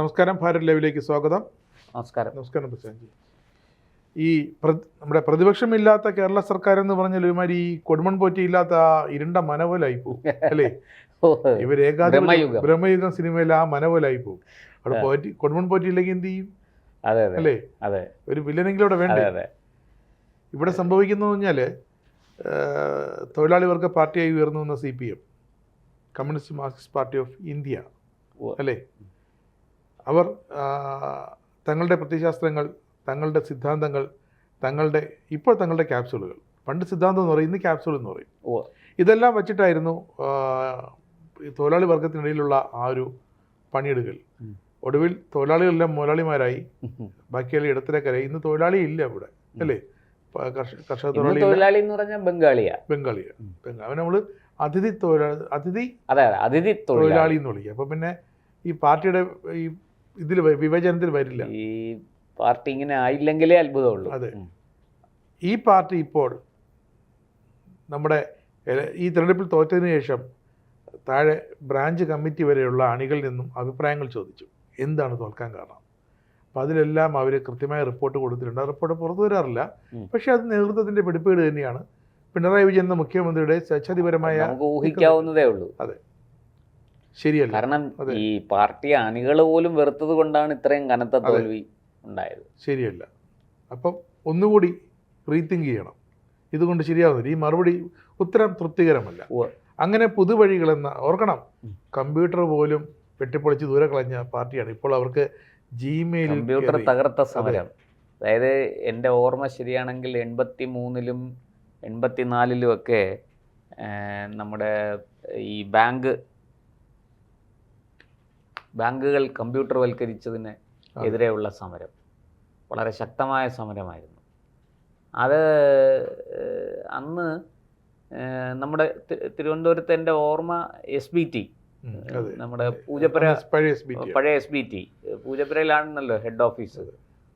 നമസ്കാരം, ഭാരത് ലൈവിലേക്ക് സ്വാഗതം. നമസ്കാരം പ്രശാന്ത്ജി. നമ്മുടെ പ്രതിപക്ഷമില്ലാത്ത കേരള സർക്കാർ എന്ന് പറഞ്ഞാൽ ഒരുമാതിരി ഈ കൊടുമൺ പോറ്റി ഇല്ലാത്ത ആ ഇരുണ്ട മനവലായി പോകും അല്ലേ? ഇവർ ബ്രഹ്മയുഗം സിനിമയിൽ ആ മനവലായി പോകും. അവിടെ കൊടുമൺ പോറ്റിയില്ലെങ്കിൽ എന്ത് ചെയ്യും അല്ലേ? ഒരു വില്ലനെങ്കിലും ഇവിടെ വേണ്ടേ? ഇവിടെ സംഭവിക്കുന്നത് പറഞ്ഞാൽ തൊഴിലാളി വർഗ പാർട്ടിയായി ഉയർന്നു വന്ന CPM, communist Marxist party of India അല്ലേ, അവർ തങ്ങളുടെ പ്രത്യയശാസ്ത്രങ്ങൾ, തങ്ങളുടെ സിദ്ധാന്തങ്ങൾ, തങ്ങളുടെ ക്യാപ്സ്യൂളുകൾ, പണ്ട് സിദ്ധാന്തം എന്ന് പറയും, ഇന്ന് ക്യാപ്സ്യൂൾ എന്ന് പറയും, ഇതെല്ലാം വച്ചിട്ടായിരുന്നു തൊഴിലാളി വർഗത്തിനിടയിലുള്ള ആ ഒരു പണിയെടുക്കൽ. ഒടുവിൽ തൊഴിലാളികളെല്ലാം മുതലാളിമാരായി, ബാക്കിയുള്ള ഇടത്തിലേക്കാരായി. ഇന്ന് തൊഴിലാളി ഇല്ല ഇവിടെ അല്ലേ? കർഷക തൊഴിലാളി എന്ന് പറഞ്ഞാൽ ബംഗാളിയാണ്. അവൻ നമ്മൾ അതിഥി തൊഴിലാളി എന്ന് വിളിക്കുക. അപ്പൊ പിന്നെ ഈ പാർട്ടിയുടെ ഈ ഇതിൽ വിഭജനത്തിൽ വരില്ല. ഈ പാർട്ടി ഇങ്ങനെ ആയില്ലെങ്കിലേ അത്ഭുതമുള്ളൂ. അതെ, ഈ പാർട്ടി ഇപ്പോൾ നമ്മുടെ ഈ തെരഞ്ഞെടുപ്പിൽ തോറ്റതിന് ശേഷം താഴെ ബ്രാഞ്ച് കമ്മിറ്റി വരെയുള്ള അണികളിൽ നിന്നും അഭിപ്രായങ്ങൾ ചോദിച്ചു, എന്താണ് തോൽക്കാൻ കാരണം. അപ്പം അതിലെല്ലാം അവർ കൃത്യമായ റിപ്പോർട്ട് കൊടുത്തിട്ടുണ്ട്. ആ റിപ്പോർട്ട് പുറത്തു വരാറില്ല, പക്ഷേ അത് നേതൃത്വത്തിൻ്റെ പിടിപ്പേട് തന്നെയാണ്. പിണറായി വിജയൻ എന്ന മുഖ്യമന്ത്രിയുടെ സ്വച്ഛതിപരമായ ഊഹിക്കാവുന്നതേ ഉള്ളൂ. അതെ, ശരിയല്ല. കാരണം ഈ പാർട്ടി അണികൾ പോലും വെറുത്തത് കൊണ്ടാണ് ഇത്രയും കനത്ത തോൽവി ഉണ്ടായത്. ശരിയല്ല. അപ്പം ഒന്നുകൂടി റീതിങ്ക് ചെയ്യണം. ഇതുകൊണ്ട് ശരിയാവുന്നില്ല. ഈ മറുപടി ഉത്തരം തൃപ്തികരമല്ല. അങ്ങനെ പുതുവഴികളെന്ന ഓർക്കണം, കമ്പ്യൂട്ടർ പോലും വെട്ടിപ്പൊളിച്ച് ദൂരെ കളഞ്ഞ പാർട്ടിയാണ് ഇപ്പോൾ. അവർക്ക് ജിമെയിൽ കമ്പ്യൂട്ടർ തകർത്ത സമരം. അതായത് എൻ്റെ ഓർമ്മ ശരിയാണെങ്കിൽ 83-ലും 84-ലും ഒക്കെ നമ്മുടെ ഈ ബാങ്കുകൾ കമ്പ്യൂട്ടർവൽക്കരിച്ചതിന് എതിരെയുള്ള സമരം വളരെ ശക്തമായ സമരമായിരുന്നു. അത് അന്ന് നമ്മുടെ തിരുവനന്തപുരത്ത് എൻ്റെ ഓർമ്മ SBT, നമ്മുടെ പൂജപ്പുര പഴയ SBT പൂജപ്പുരയിലാണല്ലോ ഹെഡ് ഓഫീസ്.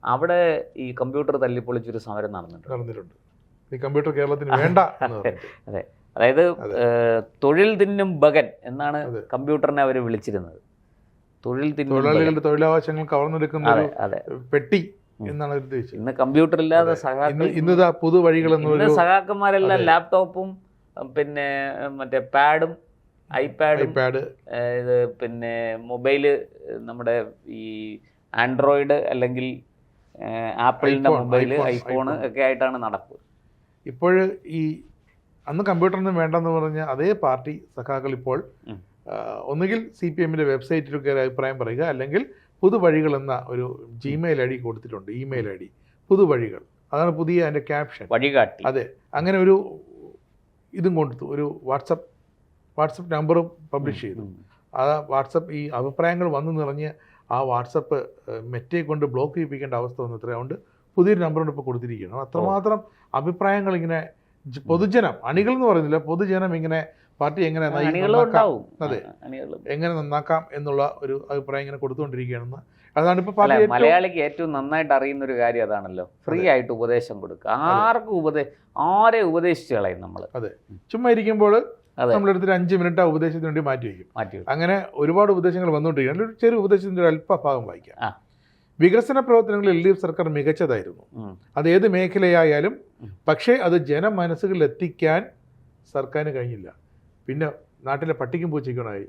അവിടെ ഈ കമ്പ്യൂട്ടർ തല്ലിപ്പൊളിച്ചൊരു സമരം നടന്നിട്ടുണ്ട്. ഈ കമ്പ്യൂട്ടർ കേരളത്തിന് വേണ്ട. അതെ, അതായത് തൊഴിൽ തിന്നും ബഗൻ എന്നാണ് കമ്പ്യൂട്ടറിനെ അവർ വിളിച്ചിരുന്നത്. തൊഴിലാളികളുടെ തൊഴിലവകാശങ്ങൾ കവർന്നെടുക്കുന്ന പെട്ടി എന്നാണ് ഉദ്ദേശിച്ചത്. ഇന്ന് കമ്പ്യൂട്ടർ ഇല്ലാതെ ഇന്നതാ പുതുവഴികൾ. സഹാക്കന്മാരെല്ലാം ലാപ്ടോപ്പും പിന്നെ മറ്റേ പാഡും ഐപാഡ് ഇത് പിന്നെ മൊബൈല്, നമ്മുടെ ഈ ആൻഡ്രോയിഡ് അല്ലെങ്കിൽ ആപ്പിളിൻ്റെ മൊബൈല്, ഐഫോൺ ഒക്കെ ആയിട്ടാണ് നടപ്പ്. ഇപ്പോൾ ഈ അന്ന് കമ്പ്യൂട്ടറൊന്നും വേണ്ടെന്ന് പറഞ്ഞ അതേ പാർട്ടി സഖാക്കൾ ഇപ്പോൾ ഒന്നുകിൽ CPMൻ്റെ വെബ്സൈറ്റിലൊക്കെ അഭിപ്രായം പറയുക, അല്ലെങ്കിൽ പുതുവഴികൾ എന്ന ഒരു ജിമെയിൽ ID കൊടുത്തിട്ടുണ്ട്, ഇമെയിൽ ID. പുതുവഴികൾ, അതാണ് പുതിയ അതിൻ്റെ ക്യാപ്ഷൻ, വഴികാട്ടി. അതെ, അങ്ങനെ ഒരു ഇതും കൊടുത്തു, ഒരു വാട്സപ്പ് നമ്പറും പബ്ലിഷ് ചെയ്തു. ആ വാട്സപ്പ് ഈ അഭിപ്രായങ്ങൾ വന്നു നിറഞ്ഞ് ആ വാട്സപ്പ് മെറ്റയെ കൊണ്ട് ബ്ലോക്ക് ചെയ്യിപ്പിക്കേണ്ട അവസ്ഥ വന്നു. അതുകൊണ്ട് പുതിയൊരു നമ്പറുകൊണ്ട് ഇപ്പോൾ കൊടുത്തിരിക്കുകയാണ്. അത്രമാത്രം അഭിപ്രായങ്ങൾ ഇങ്ങനെ പൊതുജനം, അണികൾ എന്ന് പറയുന്നില്ല, പൊതുജനം ഇങ്ങനെ പാർട്ടി എങ്ങനെ നന്നാക്കാം എന്നുള്ള ഒരു അഭിപ്രായം ഇങ്ങനെ കൊടുത്തുകൊണ്ടിരിക്കുകയാണെന്ന്. അതാണ് ഇപ്പോൾ മലയാളിക്ക് ഏറ്റവും നന്നായിട്ട് അറിയുന്ന ഒരു കാര്യം അതാണല്ലോ, ഫ്രീ ആയിട്ട് ഉപദേശം കൊടുക്കുക. ആരെ ഉപദേശിച്ചു കളയും നമ്മൾ. അതെ, ചുമ്മാ ഇരിക്കുമ്പോൾ നമ്മളെടുത്തൊരു 5 മിനിറ്റ് ആ ഉപദേശത്തിന് വേണ്ടി മാറ്റി വയ്ക്കും. അങ്ങനെ ഒരുപാട് ഉപദേശങ്ങൾ വന്നുകൊണ്ടിരിക്കുകയാണ്. ഒരു ചെറിയ ഉപദേശത്തിൻ്റെ ഒരു അല്പഭാഗം വായിക്കാം. വികസന പ്രവർത്തനങ്ങളിൽ LDF സർക്കാർ മികച്ചതായിരുന്നു, അത് ഏത് മേഖലയായാലും. പക്ഷേ അത് ജനമനസ്സുകളിൽ എത്തിക്കാൻ സർക്കാരിന് കഴിഞ്ഞില്ല. പിന്നെ നാട്ടിലെ പട്ടിക്കും പൂച്ചയ്ക്കുമായി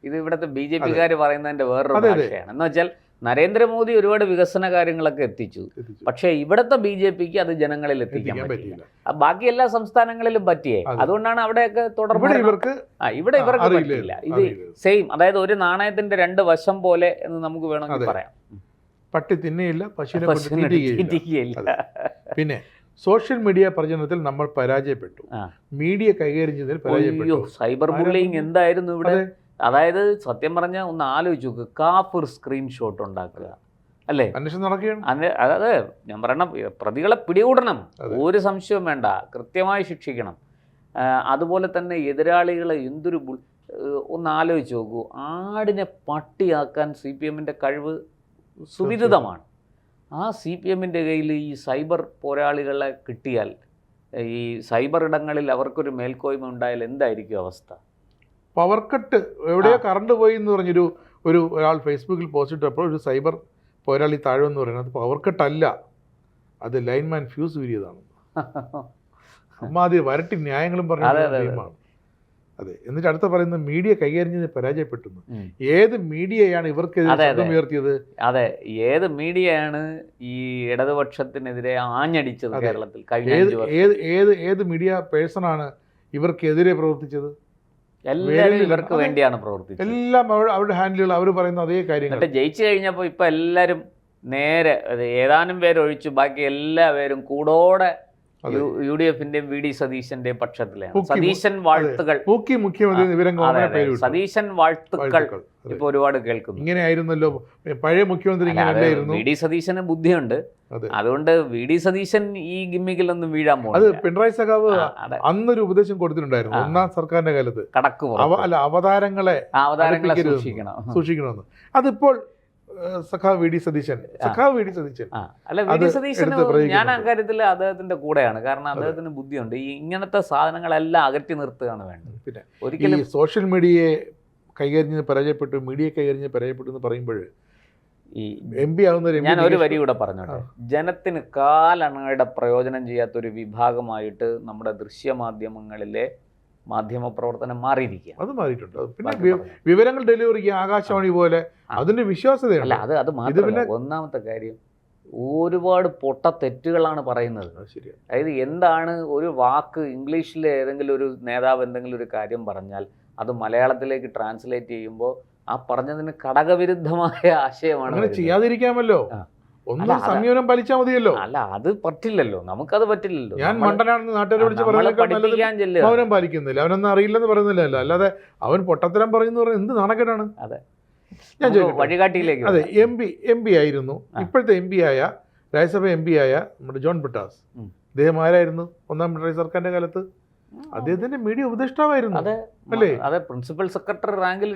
ഇത് ഇവിടുത്തെ BJP-കാർ പറയുന്നതിന്റെ വേറൊരു ഭാഷയാണ്. എന്ന് വെച്ചാൽ നരേന്ദ്രമോദി ഒരുപാട് വികസന കാര്യങ്ങളൊക്കെ എത്തിച്ചു, പക്ഷേ ഇവിടുത്തെ BJP-ക്ക് അത് ജനങ്ങളിൽ എത്തിക്കാൻ പറ്റില്ല. ബാക്കി എല്ലാ സംസ്ഥാനങ്ങളിലും പറ്റിയേ, അതുകൊണ്ടാണ് അവിടെയൊക്കെ ഇവിടെ ഇവർക്ക് പറ്റില്ല. ഇത് സെയിം, അതായത് ഒരു നാണയത്തിന്റെ 2 വശം പോലെ എന്ന് നമുക്ക് വേണമെങ്കിൽ പറയാം. പട്ടി തിന്നയില്ല, പശുവിനെ തീറ്റിക്കുകയില്ല. പിന്നെ സോഷ്യൽ മീഡിയ പ്രചരണത്തിൽ നമ്മൾ പരാജയപ്പെട്ടു, മീഡിയ കൈകാര്യം ചെയ്തതിൽ പരാജയപ്പെട്ടു. സൈബർ ബുള്ളിങ് എന്തായിരുന്നു ഇവിടെ? അതായത് സത്യം പറഞ്ഞാൽ ഒന്ന് ആലോചിച്ചു നോക്ക്, കാഫിർ സ്ക്രീൻഷോട്ട് ഉണ്ടാക്കുക അല്ലേ? അന്വേഷണം നടക്കുകയാണ്. അതെ, ഞാൻ പറയണം, പ്രതികളെ പിടികൂടണം, ഒരു സംശയവും വേണ്ട, കൃത്യമായി ശിക്ഷിക്കണം. അതുപോലെ തന്നെ എതിരാളികളെ എന്തൊരു ഒന്ന് ആലോചിച്ച് നോക്കൂ. ആടിനെ പട്ടിയാക്കാൻ CPMൻ്റെ കഴിവ് സുവിദിതമാണ്. ആ CPMൻ്റെ കയ്യിൽ ഈ സൈബർ പോരാളികളെ കിട്ടിയാൽ, ഈ സൈബർ ഇടങ്ങളിൽ അവർക്കൊരു മേൽക്കോയ്മ ഉണ്ടായാൽ എന്തായിരിക്കും അവസ്ഥ? പവർ കട്ട്, എവിടെയോ കറണ്ട് പോയി എന്ന് പറഞ്ഞൊരു ഒരാൾ ഫേസ്ബുക്കിൽ പോസ്റ്റ് ഇട്ടപ്പോൾ ഒരു സൈബർ പോരാളി താഴെ എന്ന് പറയുന്നത് അത് പവർ കട്ടല്ല, അത് ലൈൻമാൻ ഫ്യൂസ് ഊരിയതാണ്. അമ്മാതിരി വരട്ടി ന്യായങ്ങളും പറഞ്ഞ ടീമാണ്. അതെ. എന്നിട്ട് അടുത്ത പറയുന്നത് മീഡിയ കൈകാര്യം ചെയ്ത് പരാജയപ്പെട്ടു. ഏത് മീഡിയയാണ് ഇവർക്കെതിരെ ശബ്ദം ഉയർത്തിയത്? അതെ, ഏത് മീഡിയയാണ് ഈ ഇടതുപക്ഷത്തിനെതിരെ ആഞ്ഞടിച്ചത് കേരളത്തിൽ? ഏത് മീഡിയ പേഴ്സൺ ആണ് ഇവർക്കെതിരെ പ്രവർത്തിച്ചത്? എല്ലാവരും ഇവർക്ക് വേണ്ടിയാണ് പ്രവർത്തിച്ചത്. എല്ലാം അവരുടെ ഹാൻഡിലുകൾ അവർ പറയുന്ന അതേ കാര്യങ്ങൾ. എന്നിട്ട് ജയിച്ചു കഴിഞ്ഞപ്പോൾ ഇപ്പൊ എല്ലാവരും നേരെ ഏതാനും പേരൊഴിച്ചു ബാക്കി എല്ലാവരും കൂടോടെ UDFന്റെയും VD സതീശന്റെയും പക്ഷത്തിലാണ്. സതീശൻ വാഴ്ത്തുകൾ, സതീശൻ വാഴ്ത്തുക്കൾ ഇപ്പൊ ഒരുപാട് കേൾക്കുന്നു. ഇങ്ങനെയായിരുന്നല്ലോ പഴയ മുഖ്യമന്ത്രി. VD സതീശന് ബുദ്ധിയുണ്ട്, അതുകൊണ്ട് VD സതീശൻ ഈ ഗിമ്മിക്കിലൊന്നും വീഴാൻ പോകും. അത് പിണറായി സഖാവ് അന്നൊരു ഉപദേശം കൊടുത്തിട്ടുണ്ടായിരുന്നു ഒന്നാം സർക്കാരിന്റെ കാലത്ത്, അവതാരങ്ങളെ സൂക്ഷിക്കണമെന്ന്. അതിപ്പോൾ സഖാവ് VD സതീശൻ ഞാൻ അക്കാര്യത്തിൽ അദ്ദേഹത്തിന്റെ കൂടെയാണ്. കാരണം അദ്ദേഹത്തിന് ബുദ്ധിയുണ്ട്. ഈ ഇങ്ങനത്തെ സാധനങ്ങളെല്ലാം അകറ്റി നിർത്തുകയാണ് വേണ്ടത്. പിന്നെ ഒരിക്കലും സോഷ്യൽ മീഡിയയെ കൈകാര്യം ചെയ്ത് പരാജയപ്പെട്ടു, മീഡിയ കൈകാര്യം ചെയ്ത് പരാജയപ്പെട്ടു എന്ന് പറയുമ്പോൾ ഈ MP ആകുന്ന ഞാൻ ഒരു വരി കൂടെ പറഞ്ഞോട്ടെ. ജനത്തിന് കാലണയുടെ പ്രയോജനം ചെയ്യാത്തൊരു വിഭാഗമായിട്ട് നമ്മുടെ ദൃശ്യമാധ്യമങ്ങളിലെ മാധ്യമപ്രവർത്തനം മാറിയിരിക്കുക. അത് മാറിയിട്ടുണ്ട്. പിന്നെ വിവരങ്ങൾ ഡെലിവറി ചെയ്യുക ആകാശവാണി പോലെ, അതിന്റെ വിശ്വാസ്യതയല്ല. അത് മാത്രമല്ല, ഒന്നാമത്തെ കാര്യം ഒരുപാട് പൊട്ട തെറ്റുകളാണ് പറയുന്നത്. അതായത് എന്താണ് ഒരു വാക്ക് ഇംഗ്ലീഷിൽ ഏതെങ്കിലും ഒരു നേതാവ് എന്തെങ്കിലും ഒരു കാര്യം പറഞ്ഞാൽ അത് മലയാളത്തിലേക്ക് ട്രാൻസ്ലേറ്റ് ചെയ്യുമ്പോൾ ആ പറഞ്ഞതിന് ഘടകവിരുദ്ധമായ ആശയമാണ്. അങ്ങനെ ചെയ്യാതിരിക്കാമല്ലോ, ഒന്നും സംയമനം പാലിച്ചാൽ മതിയല്ലോ. അല്ല, അത് പറ്റില്ലല്ലോ, നമുക്കത് പറ്റില്ലല്ലോ. ഞാൻ മണ്ടനാണെന്ന് നാട്ടുകാരെ വിളിച്ച് പറയാൻ മൗനം പാലിക്കുന്നില്ല, അവനൊന്നും അറിയില്ലെന്ന് പറയുന്നില്ലല്ലോ. അല്ലാതെ അവൻ പൊട്ടത്തരം പറയുന്നു പറഞ്ഞാൽ എന്ത് നാണക്കേടാണ്. അതെ, ഞാൻ വഴികാട്ടിയിലേക്ക്. അതെ, MP ആയിരുന്നു ഇപ്പോഴത്തെ MP ആയ രാജ്യസഭ MP ആയ നമ്മുടെ ജോൺ ബ്രിട്ടാസ്. അദ്ദേഹം ആരായിരുന്നു ഒന്നാം പിണറായി സർക്കാരിന്റെ കാലത്ത്? അദ്ദേഹത്തിന്റെ മീഡിയ ഉപദേഷ്ടാവായിരുന്നു അല്ലേ? അതെ, പ്രിൻസിപ്പൽ സെക്രട്ടറി റാങ്കിൽ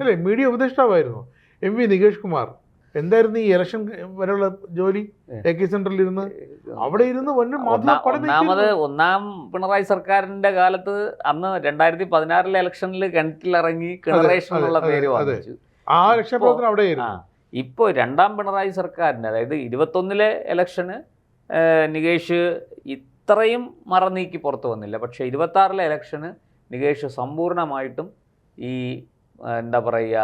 അല്ലേ, മീഡിയ ഉപദേഷ്ടാവായിരുന്നു. MP നികേഷ് കുമാർ എന്തായിരുന്നു ഈ ഇലക്ഷൻ വരെയുള്ള ജോലി? AK സെന്ററിൽ ഇരുന്ന് അവിടെ ഇരുന്ന് ഒന്നാം പിണറായി സർക്കാരിന്റെ കാലത്ത് അന്ന് 2016 ഇലക്ഷനിൽ കിണറ്റിലിറങ്ങി കിണറേഷൻ എന്നുള്ള പേര് വാങ്ങിച്ചു. ആ രക്ഷാപ്രവർത്തനം അവിടെയായിരുന്നു. ഇപ്പോൾ രണ്ടാം പിണറായി സർക്കാരിന്റെ, അതായത് 21 ഇലക്ഷന് നികേഷ് ഇത്രയും മറനീക്കി പുറത്തു വന്നില്ല. പക്ഷേ 26 ഇലക്ഷന് നികേഷ് സമ്പൂർണ്ണമായിട്ടും ഈ എന്താ പറയുക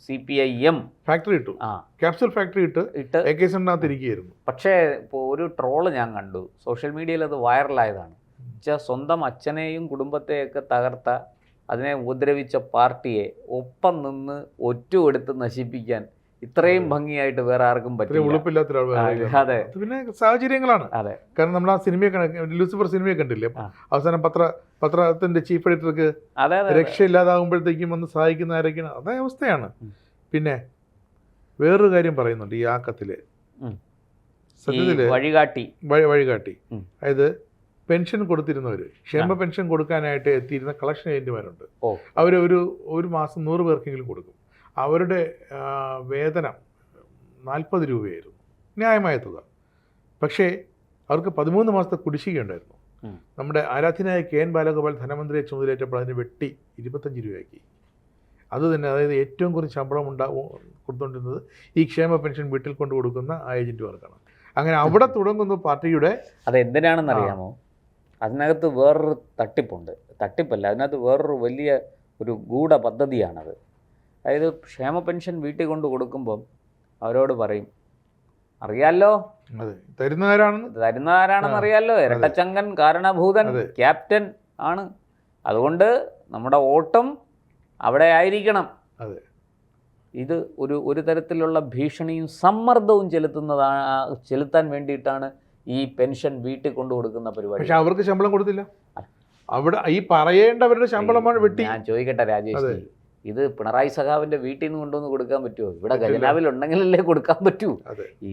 CPIM ഫാക്ടറി ഇട്ടു, ക്യാപ്സൂൾ ഫാക്ടറി ഇട്ട് AK സെന്ററിനകത്ത് ഇരിക്കുകയായിരുന്നു. പക്ഷേ ഇപ്പോൾ ഒരു ട്രോള് ഞാൻ കണ്ടു സോഷ്യൽ മീഡിയയിൽ, അത് വൈറലായതാണ്. സ്വന്തം അച്ഛനെയും കുടുംബത്തെയൊക്കെ തകർത്ത, അതിനെ ഉപദ്രവിച്ച പാർട്ടിയെ ഒപ്പം നിന്ന് ഒറ്റുകൊടുത്ത് നശിപ്പിക്കാൻ ഇത്രയും ഭംഗിയായിട്ട് വേറെ ആർക്കും പറ്റില്ല. അതെ, പിന്നെ സാഹചര്യങ്ങളാണ്. അതെ, കാരണം നമ്മൾ ആ സിനിമയെ ലൂസിഫർ സിനിമയെ കണ്ടില്ലേ, അവസാനം പത്രത്തിന്റെ ചീഫ് എഡിറ്റർക്ക് രക്ഷയില്ലാതാകുമ്പോഴത്തേക്കും വന്ന് സഹായിക്കുന്ന ആരൊക്കെയാണ്, അതേ അവസ്ഥയാണ്. പിന്നെ വേറൊരു കാര്യം പറയുന്നുണ്ട് ഈ ആക്കത്തില്, സത്യത്തില് വഴികാട്ടി, അതായത് പെൻഷൻ കൊടുത്തിരുന്നവര്, ക്ഷേമ പെൻഷൻ കൊടുക്കാനായിട്ട് എത്തിയിരുന്ന കളക്ഷൻ ഏജന്റുമാരുണ്ട്. അവർ ഒരു മാസം 100 പേർക്കെങ്കിലും കൊടുക്കും. അവരുടെ വേതനം 40 രൂപയായിരുന്നു, ന്യായമായ തുക. പക്ഷേ അവർക്ക് 13 മാസത്തെ കുടിശ്ശികയുണ്ടായിരുന്നു. നമ്മുടെ ആരാധ്യനായ KN ബാലഗോപാൽ ധനമന്ത്രിയെ ചുമതലയേറ്റപ്പോൾ അതിന് വെട്ടി 25 രൂപയാക്കി. അത് തന്നെ, അതായത് ഏറ്റവും കുറച്ച് ശമ്പളം കൊടുത്തുകൊണ്ടിരുന്നത് ഈ ക്ഷേമ പെൻഷൻ വീട്ടിൽ കൊണ്ട് കൊടുക്കുന്ന ആ ഏജന്റുമാർക്കാണ്. അങ്ങനെ അവിടെ തുടങ്ങുന്നു പാർട്ടിയുടെ. അതെന്തിനാണെന്നറിയാമോ? അതിനകത്ത് വേറൊരു തട്ടിപ്പുണ്ട്. തട്ടിപ്പല്ല, അതിനകത്ത് വേറൊരു വലിയ ഒരു ഗൂഢ പദ്ധതിയാണത്. അതായത് ക്ഷേമ പെൻഷൻ വീട്ടിൽ കൊണ്ട് കൊടുക്കുമ്പം അവരോട് പറയും, അറിയാലോ തരുന്നതാരാണെന്ന് അറിയാലോ, ഇരട്ടച്ചങ്കൻ കാരണഭൂതൻ ക്യാപ്റ്റൻ ആണ്, അതുകൊണ്ട് നമ്മുടെ വോട്ടും അവിടെ ആയിരിക്കണം. ഇത് ഒരു തരത്തിലുള്ള ഭീഷണിയും സമ്മർദ്ദവും ചെലുത്താൻ വേണ്ടിയിട്ടാണ് ഈ പെൻഷൻ വീട്ടിൽ കൊണ്ടു കൊടുക്കുന്ന പരിപാടി. പക്ഷെ അവർക്ക് ശമ്പളം കൊടുത്തില്ല, അവിടെ ഈ പറയേണ്ടവരുടെ ശമ്പളമാണ് വെട്ടി. ഞാൻ ചോദിക്കട്ടെ രാജേഷ്, ഇത് പിണറായി സഖാവിന്റെ വീട്ടിൽ നിന്ന് കൊണ്ടുവന്ന് കൊടുക്കാൻ പറ്റുമോ? ഇവിടെ ഖജനാവിൽ ഉണ്ടെങ്കിലല്ലേ കൊടുക്കാൻ പറ്റൂ.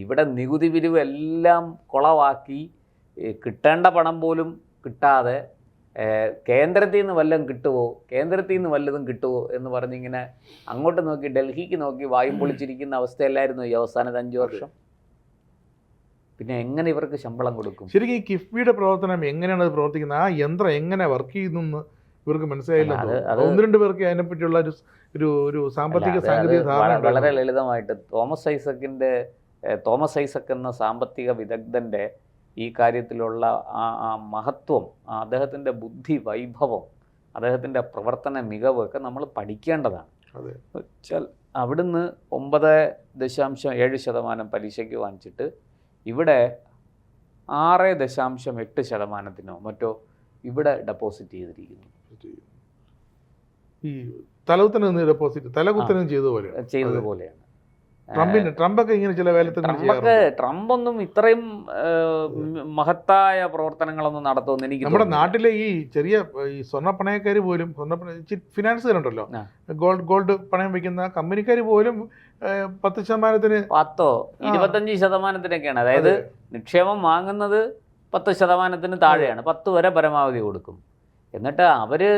ഇവിടെ നികുതി പിരിവ് എല്ലാം കുളവാക്കി കിട്ടേണ്ട പണം പോലും കിട്ടാതെ കേന്ദ്രത്തിൽ നിന്ന് വല്ലതും കിട്ടുമോ, കേന്ദ്രത്തിൽ നിന്ന് വല്ലതും കിട്ടുമോ എന്ന് പറഞ്ഞിങ്ങനെ അങ്ങോട്ട് നോക്കി ഡൽഹിക്ക് നോക്കി വായും പൊളിച്ചിരിക്കുന്ന അവസ്ഥയല്ലായിരുന്നു ഈ അവസാനത്തെ 5 വർഷം? പിന്നെ എങ്ങനെ ഇവർക്ക് ശമ്പളം കൊടുക്കും? ശരിക്കും ഈ കിഫ്ബിയുടെ പ്രവർത്തനം എങ്ങനെയാണ് അത് പ്രവർത്തിക്കുന്നത്, ആ യന്ത്രം എങ്ങനെ വർക്ക് ചെയ്യുന്നു ഇവർക്ക് മനസ്സിലായില്ല. 1-2 പേർക്ക് അതിനെപ്പറ്റിയുള്ള ഒരു ഒരു സാമ്പത്തിക സാങ്കേതിക ധാരണ വളരെ ലളിതമായിട്ട് തോമസ് ഐസക് എന്ന സാമ്പത്തിക വിദഗ്ധന്റെ ഈ കാര്യത്തിലുള്ള ആ മഹത്വം, അദ്ദേഹത്തിൻ്റെ ബുദ്ധി വൈഭവം, അദ്ദേഹത്തിൻ്റെ പ്രവർത്തന മികവ് ഒക്കെ നമ്മൾ പഠിക്കേണ്ടതാണ്. വെച്ചാൽ അവിടുന്ന് 9.7% പലിശയ്ക്ക് വാങ്ങിച്ചിട്ട് ഇവിടെ 6.8% മറ്റോ ഇവിടെ ഡെപ്പോസിറ്റ് ചെയ്തിരിക്കുന്നു. ഈ തലകുത്തനെ ഡെപ്പോസിറ്റ് തലകുത്തനെ ചെയ്തതുപോലെയാണ്. ട്രംപൊക്കെ ഇങ്ങനെ ചില ട്രംപൊന്നും ഇത്രയും മഹത്തായ പ്രവർത്തനങ്ങളൊന്നും നടത്തുമെന്ന് എനിക്ക് നമ്മുടെ നാട്ടിലെ ഈ ചെറിയ ഈ സ്വർണ്ണപ്പണയക്കാർ പോലും ഫിനാൻസുകാരുണ്ടല്ലോ, ഗോൾഡ് പണയം വെക്കുന്ന കമ്പനിക്കാർ പോലും 10%, 25%, അതായത് നിക്ഷേപം വാങ്ങുന്നത് 10% താഴെയാണ്. 10 വരെ പരമാവധി കൊടുക്കും. എന്നിട്ട് അവര്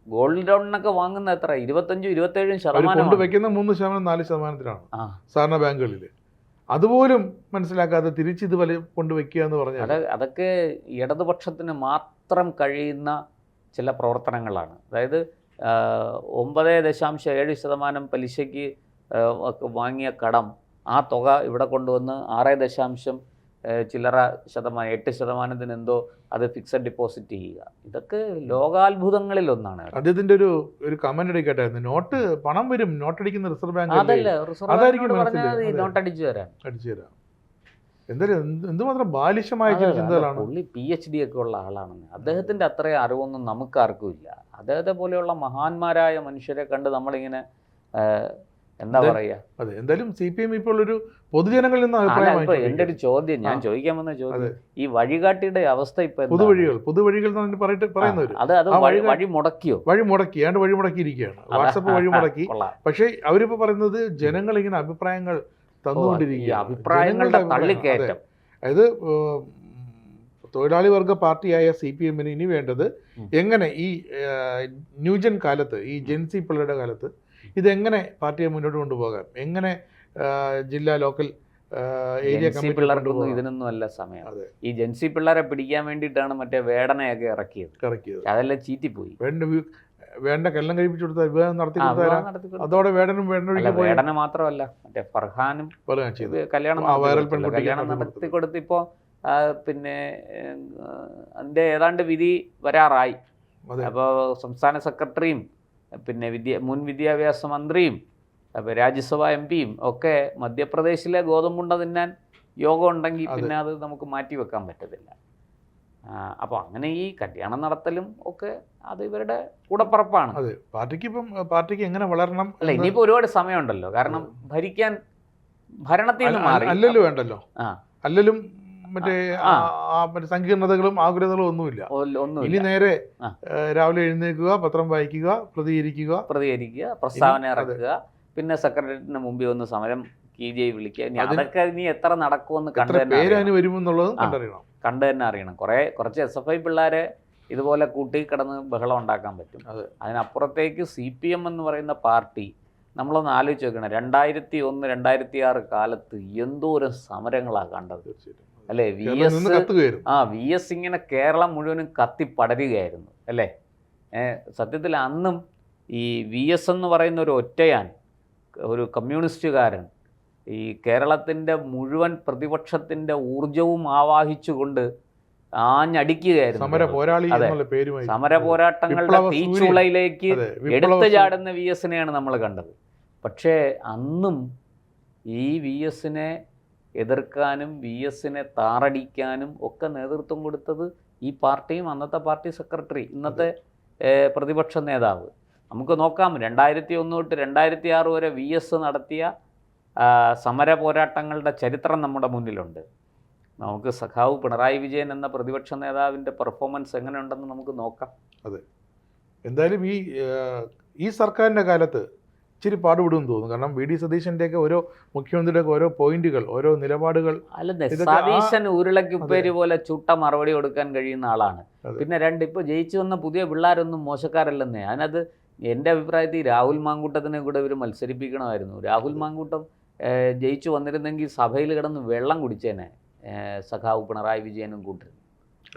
ഗോൾഡ് ലോണിനൊക്കെ വാങ്ങുന്ന എത്ര 25-27% വെക്കുന്ന 3%, 4%-ാണ് സാധാരണ ബാങ്കുകളിൽ. അതുപോലും മനസ്സിലാക്കാതെ തിരിച്ച് ഇതുപോലെ കൊണ്ടുവയ്ക്കുക എന്ന് പറഞ്ഞാൽ അതൊക്കെ ഇടതുപക്ഷത്തിന് മാത്രം കഴിയുന്ന ചില പ്രവർത്തനങ്ങളാണ്. അതായത് 9.7% പലിശയ്ക്ക് വാങ്ങിയ കടം, ആ തുക ഇവിടെ കൊണ്ടുവന്ന് 6 ചില്ലറ ശതമാനം 8% എന്തോ അത് ഫിക്സഡ് ഡിപ്പോസിറ്റ് ചെയ്യുക. ഇതൊക്കെ ലോകാത്ഭുതങ്ങളിൽ ഒന്നാണ്. അദ്ദേഹത്തിന്റെ ഒരു കമന്റ് അടിക്കട്ടായിരുന്നു, നോട്ട് പണം വരും, നോട്ടടിക്കുന്ന റിസർവ് ബാങ്ക് നോട്ടടിച്ചു തരാം. എന്തായാലും എന്തുമാത്രം ബാലിശമായ ചിന്തകളാണ്. പുള്ളി PhD ഒക്കെ ഉള്ള ആളാണെന്ന്. അദ്ദേഹത്തിന്റെ അത്രയും അറിവൊന്നും നമുക്കാർക്കും ഇല്ല. അദ്ദേഹത്തെ പോലെയുള്ള മഹാന്മാരായ മനുഷ്യരെ കണ്ട് നമ്മളിങ്ങനെ എന്താ പറയാ. അതെ, എന്തായാലും CPM ഇപ്പോൾ ഒരു പൊതുജനങ്ങളിൽ നിന്ന് അഭിപ്രായം. എന്റെ ഒരു ചോദ്യം, ഞാൻ ചോദിക്കാൻ വന്ന ചോദ്യം, ഈ വഴികാട്ടിയുടെ അവസ്ഥ ഇപ്പൊ പൊതുവഴികൾ പറയുന്നവര് അത് വഴി മുടക്കിയിരിക്കുകയാണ്. വാട്സപ്പ് വഴി മുടക്കി. പക്ഷേ അവരിപ്പോ പറയുന്നത് ജനങ്ങൾ ഇങ്ങനെ അഭിപ്രായങ്ങൾ തന്നുകൊണ്ടിരിക്കുക, അഭിപ്രായങ്ങളുടെ തള്ളിക്കയറ്റം. അതായത് തൊഴിലാളി വർഗ പാർട്ടിയായ CPM-ന് ഇനി വേണ്ടത് എങ്ങനെ ഈ ന്യൂജൻ കാലത്ത്, ഈ ജെൻസി പിള്ളേരുടെ കാലത്ത് ഇതെങ്ങനെ പാർട്ടിയെ മുന്നോട്ട് കൊണ്ടുപോകാം, എങ്ങനെ ജില്ലാ ലോക്കൽ ഏരിയ കമ്മിറ്റി പിള്ളേർക്കൊന്നും ഇതിനൊന്നും അല്ല സമയം. ഈ ജെൻസി പിള്ളേരെ പിടിക്കാൻ വേണ്ടിയിട്ടാണ് മറ്റേ വേടനയൊക്കെ ഇറക്കിയത്. അതെല്ലാം ചീറ്റിപ്പോയി. വേണ്ട കല്യാണം കഴിപ്പിച്ചു കൊടുത്താൽ വിവാഹം നടത്തി കൊടുത്താൽ അതോടെ വേടന മാത്രമല്ല മറ്റേ ഫർഹാനും കല്യാണം നടത്തി കൊടുത്തിപ്പോ പിന്നെ അതിന്റെ ഏതാണ്ട് വിധി വരാറായി. അപ്പോൾ സംസ്ഥാന സെക്രട്ടറിയും പിന്നെ മുൻ വിദ്യാഭ്യാസ മന്ത്രിയും രാജ്യസഭാ MP-യും ഒക്കെ മധ്യപ്രദേശിലെ ഗോതമ്പുണ്ട തിന്നാൻ യോഗം ഉണ്ടെങ്കിൽ പിന്നെ അത് നമുക്ക് മാറ്റി വെക്കാൻ പറ്റത്തില്ല. അപ്പോൾ അങ്ങനെ ഈ കല്യാണം നടത്തലും ഒക്കെ അത് ഇവരുടെ കൂടപ്പറപ്പാണ്. പാർട്ടിക്ക് എങ്ങനെ വളരണം അല്ല, ഇനിയിപ്പോൾ ഒരുപാട് സമയമുണ്ടല്ലോ. കാരണം ഭരണത്തിൽ നിന്ന് മാറി അല്ലല്ലോ വേണ്ടല്ലോ, അല്ലലും മറ്റേ സങ്കീർണതകളും ആകുലതകളും ഒന്നുമില്ല. ഇനി നേരെ രാവിലെ എഴുന്നേൽക്കുക, പത്രം വായിക്കുക, പ്രതികരിക്കുക, പ്രസ്താവന ഇറക്കുക, പിന്നെ സെക്രട്ടേറിയറ്റിന് മുമ്പിൽ ഒന്ന് സമരം KGI വിളിക്കുക. അതൊക്കെ ഇനി എത്ര നടക്കുമെന്ന് കണ്ടു തന്നെ അറിയണം. കുറച്ച് SFI പിള്ളേരെ ഇതുപോലെ കൂട്ടി കിടന്ന് ബഹളം ഉണ്ടാക്കാൻ പറ്റും. അതിനപ്പുറത്തേക്ക് CPM എന്ന് പറയുന്ന പാർട്ടി നമ്മളൊന്ന് ആലോചിച്ച് നോക്കണം. 2001-2006 കാലത്ത് എന്തോരം സമരങ്ങളാണ് കണ്ടത് അല്ലേ? VS ഇങ്ങനെ കേരളം മുഴുവനും കത്തിപ്പടരുകയായിരുന്നു അല്ലേ? സത്യത്തിൽ അന്നും ഈ VS എന്ന് പറയുന്ന ഒരു ഒറ്റയാൻ, ഒരു കമ്മ്യൂണിസ്റ്റുകാരൻ, ഈ കേരളത്തിൻ്റെ മുഴുവൻ പ്രതിപക്ഷത്തിൻ്റെ ഊർജവും ആവാഹിച്ചുകൊണ്ട് ആഞ്ഞടിക്കുകയായിരുന്നു. സമര പോരാട്ടങ്ങളുടെ തീച്ചുളയിലേക്ക് എടുത്തു ചാടുന്ന VS-നെയാണ് നമ്മൾ കണ്ടത്. പക്ഷേ അന്നും ഈ VS-നെ എതിർക്കാനും VS-നെ താറടിക്കാനും ഒക്കെ നേതൃത്വം കൊടുത്തത് ഈ പാർട്ടിയും അന്നത്തെ പാർട്ടി സെക്രട്ടറി, ഇന്നത്തെ പ്രതിപക്ഷ നേതാവ്. നമുക്ക് നോക്കാം, 2001 തൊട്ട് 2006 വരെ VS നടത്തിയ സമര പോരാട്ടങ്ങളുടെ ചരിത്രം നമ്മുടെ മുന്നിലുണ്ട്. നമുക്ക് സഖാവ് പിണറായി വിജയൻ എന്ന പ്രതിപക്ഷ നേതാവിൻ്റെ പെർഫോമൻസ് എങ്ങനെയുണ്ടെന്ന് നമുക്ക് നോക്കാം. അതെ, എന്തായാലും ഈ സർക്കാരിൻ്റെ കാലത്ത് ഇച്ചിരി പാടുപെടുമെന്ന് തോന്നുന്നു. കാരണം VD സതീശൻ്റെയൊക്കെ ഓരോ മുഖ്യമന്ത്രിയുടെയൊക്കെ ഓരോ പോയിന്റുകൾ, ഓരോ നിലപാടുകൾ. സതീശൻ ഉരുളയ്ക്ക് ഉപ്പേരി പോലെ ചുട്ട മറുപടി കൊടുക്കാൻ കഴിയുന്ന ആളാണ്. പിന്നെ ഇപ്പോൾ ജയിച്ചു വന്ന പുതിയ പിള്ളേരൊന്നും മോശക്കാരല്ലെന്നേ. അതിനകത്ത് എൻ്റെ അഭിപ്രായത്തിൽ രാഹുൽ മാങ്കൂട്ടത്തിനെ കൂടെ ഇവർ മത്സരിപ്പിക്കണമായിരുന്നു. രാഹുൽ മാങ്കൂട്ടം ജയിച്ചു വന്നിരുന്നെങ്കിൽ സഭയിൽ കിടന്ന് വെള്ളം കുടിച്ചേനെ സഖാവ് പിണറായി വിജയനും കൂട്ടരും.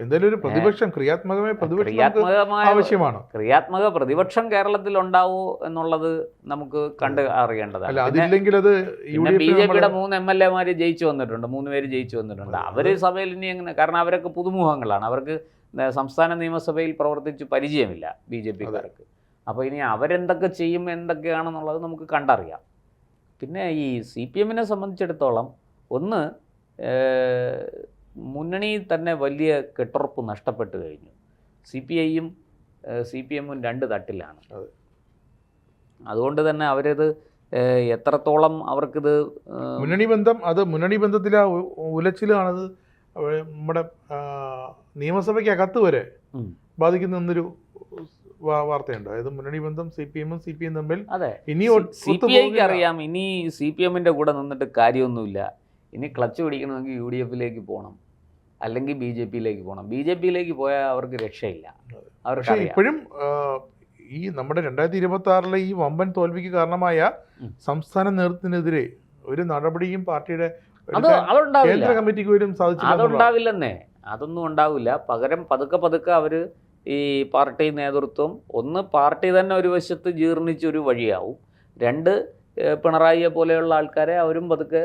എന്തായാലും ഒരു പ്രതിപക്ഷം ക്രിയാത്മകമായ പ്രതിപക്ഷം ആവശ്യമാണ്. ക്രിയാത്മക പ്രതിപക്ഷം കേരളത്തിൽ ഉണ്ടാവോ എന്നുള്ളത് നമുക്ക് കണ്ട് അറിയേണ്ടതാണ്. അതില്ലെങ്കിൽ അത് BJP-യുടെ 3 MLA-മാർ ജയിച്ചു വന്നിട്ടുണ്ട്, 3 പേര് ജയിച്ചു വന്നിട്ടുണ്ട്. അവര് സഭയിൽ ഇനി എങ്ങനെ, കാരണം അവരൊക്കെ പുതുമുഖങ്ങളാണ്, അവർക്ക് സംസ്ഥാന നിയമസഭയിൽ പ്രവർത്തിച്ച് പരിചയമില്ല BJP-കാർക്ക്. അപ്പോൾ ഇനി അവരെന്തൊക്കെ ചെയ്യും എന്തൊക്കെയാണെന്നുള്ളത് നമുക്ക് കണ്ടറിയാം. പിന്നെ ഈ CPM-നെ സംബന്ധിച്ചിടത്തോളം ഒന്ന്, മുന്നണിയിൽ തന്നെ വലിയ കെട്ടുറപ്പ് നഷ്ടപ്പെട്ടു കഴിഞ്ഞു. CPI-യും CPM-ഉം 2 തട്ടിലാണ്. അതുകൊണ്ട് തന്നെ അവരത് എത്രത്തോളം അവർക്കിത് മുന്നണി ബന്ധത്തിലെ ഉലച്ചിലാണത് നമ്മുടെ നിയമസഭയ്ക്കകത്ത് വരെ ബാധിക്കുന്ന എന്നൊരു വാർത്തയുണ്ട്. അതായത് മുന്നണി ബന്ധം CPM-ഉം CPI-യും തമ്മിൽ ഇനി CPI-ക്ക് അറിയാം ഇനി CPM-ന്റെ കൂടെ നിന്നിട്ട് കാര്യമൊന്നുമില്ല, ഇനി ക്ലച്ച് പിടിക്കണമെങ്കിൽ UDF-ലേക്ക് പോകണം, അല്ലെങ്കിൽ BJP-യിലേക്ക് പോകണം. BJP-യിലേക്ക് പോയാൽ അവർക്ക് രക്ഷയില്ല. പക്ഷേ ഇപ്പോഴും ഈ നമ്മുടെ 2026 ഈ വമ്പൻ തോൽവിക്ക് കാരണമായ സംസ്ഥാന നേതൃത്വത്തിനെതിരെ ഒരു നടപടിയും പാർട്ടിയുടെ കേന്ദ്ര കമ്മിറ്റിക്ക് പോലും സാധിച്ചില്ല. അതുണ്ടാവില്ലെന്നേ, അതൊന്നും ഉണ്ടാവില്ല. പകരം പതുക്കെ അവർ ഈ പാർട്ടി നേതൃത്വം, ഒന്ന് പാർട്ടി തന്നെ ഒരു വശത്ത് ജീർണിച്ചൊരു വഴിയാവും, 2 പിണറായിയെ പോലെയുള്ള ആൾക്കാരെ അവരും പതുക്കെ,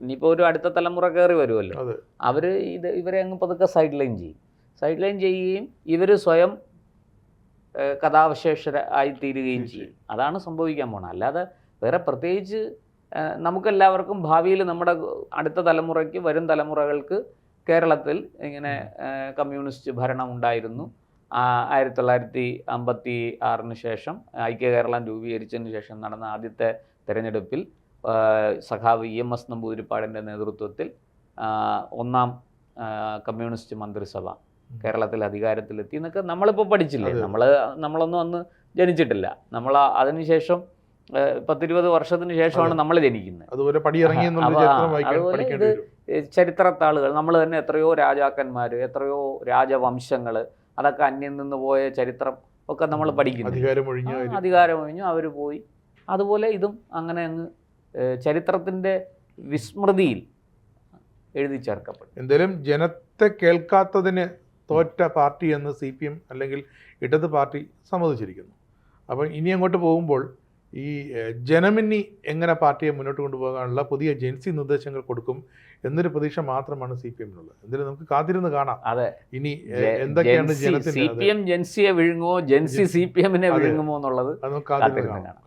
ഇനിയിപ്പോൾ ഒരു അടുത്ത തലമുറ കയറി വരുമല്ലോ, അവർ ഇവരെ അങ്ങ് പതുക്കെ സൈഡ് ലൈൻ ചെയ്യുകയും ഇവർ സ്വയം കഥാവശേഷരായിത്തീരുകയും ചെയ്യും. അതാണ് സംഭവിക്കാൻ പോണത്. അല്ലാതെ വേറെ പ്രത്യേകിച്ച് നമുക്കെല്ലാവർക്കും ഭാവിയിൽ നമ്മുടെ അടുത്ത തലമുറയ്ക്ക്, വരും തലമുറകൾക്ക് കേരളത്തിൽ ഇങ്ങനെ കമ്മ്യൂണിസ്റ്റ് ഭരണം ഉണ്ടായിരുന്നു, 1956 ശേഷം ഐക്യ കേരളം രൂപീകരിച്ചതിന് ശേഷം നടന്ന ആദ്യത്തെ തെരഞ്ഞെടുപ്പിൽ സഖാവ് EMS നമ്പൂതിരിപ്പാടിൻ്റെ നേതൃത്വത്തിൽ 1ാം കമ്മ്യൂണിസ്റ്റ് മന്ത്രിസഭ കേരളത്തിൽ അധികാരത്തിലെത്തി എന്നൊക്കെ നമ്മളിപ്പോൾ പഠിച്ചില്ലേ. നമ്മളൊന്നും അന്ന് ജനിച്ചിട്ടില്ല. നമ്മൾ അതിനുശേഷം 10-20 വർഷത്തിന് ശേഷമാണ് നമ്മൾ ജനിക്കുന്നത്. അതുപോലെ ഇത് ചരിത്രത്താളുകൾ, നമ്മൾ തന്നെ എത്രയോ രാജാക്കന്മാർ, എത്രയോ രാജവംശങ്ങൾ, അതൊക്കെ അന്യം നിന്ന് പോയ ചരിത്രം ഒക്കെ നമ്മൾ പഠിക്കുന്നു. അധികാരമൊഴിഞ്ഞു അവർ പോയി. അതുപോലെ ഇതും അങ്ങനെ അങ്ങ് ചരിത്രത്തിൻ്റെ വിസ്മൃതിയിൽ എഴുതി ചേർക്കപ്പെട്ടു. എന്തായാലും ജനത്തെ കേൾക്കാത്തതിന് തോറ്റ പാർട്ടി എന്ന് CPM അല്ലെങ്കിൽ ഇടത് പാർട്ടി സമ്മതിച്ചിരിക്കുന്നു. അപ്പം ഇനി അങ്ങോട്ട് പോകുമ്പോൾ ഈ ജനമിനി എങ്ങനെ പാർട്ടിയെ മുന്നോട്ട് കൊണ്ടുപോകാനുള്ള പുതിയ ജെൻസി നിർദ്ദേശങ്ങൾ കൊടുക്കും എന്നൊരു പ്രതീക്ഷ മാത്രമാണ് CPM-നുള്ളത്. എന്തായാലും നമുക്ക് കാത്തിരുന്ന് കാണാം. അതെ, ഇനി എന്തൊക്കെയാണ് CPM ജെൻസിയെ വിഴുങ്ങുമോ, ജെൻസി CPM-നെ വിഴുങ്ങുമോ എന്നുള്ളത് അത് നമുക്ക് കാത്തിരുന്ന് കാണാം.